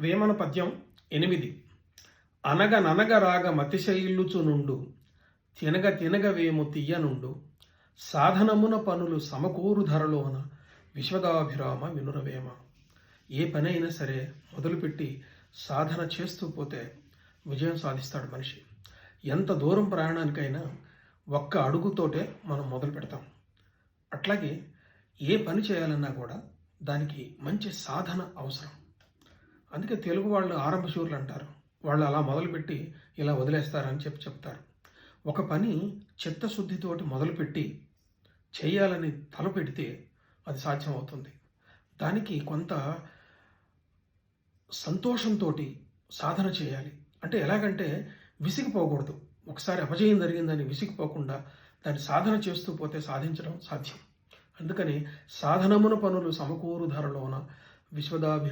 వేమన పద్యం 8. అనగననగ రాగ మతిశైల్లుచునుండు తినగ తినగ వేము తీయనుండు సాధనమున పనులు సమకూరు ధరలోన విశ్వదాభిరామ వినురవేమ. ఏ పని అయినా సరే మొదలుపెట్టి సాధన చేస్తూ పోతే విజయం సాధిస్తాడు మనిషి. ఎంత దూరం ప్రయాణానికైనా ఒక్క అడుగుతోటే మనం మొదలు పెడతాం. అట్లాగే ఏ పని చేయాలన్నా కూడా దానికి మంచి సాధన అవసరం. అందుకే తెలుగు వాళ్ళు ఆరంభశూరులు అంటారు. వాళ్ళు అలా మొదలుపెట్టి ఇలా వదిలేస్తారని చెప్తారు. ఒక పని చిత్తశుద్ధితోటి మొదలుపెట్టి చేయాలని తలపెడితే అది సాధ్యం అవుతుంది. దానికి కొంత సంతోషంతో సాధన చేయాలి. అంటే ఎలాగంటే విసిగిపోకూడదు. ఒకసారి అపజయం జరిగిందని విసిగిపోకుండా దాన్ని సాధన చేస్తూ పోతే సాధించడం సాధ్యం. అందుకని సాధనమున పనులు సమకూరు ధరలోన విశ్వదాభిరామ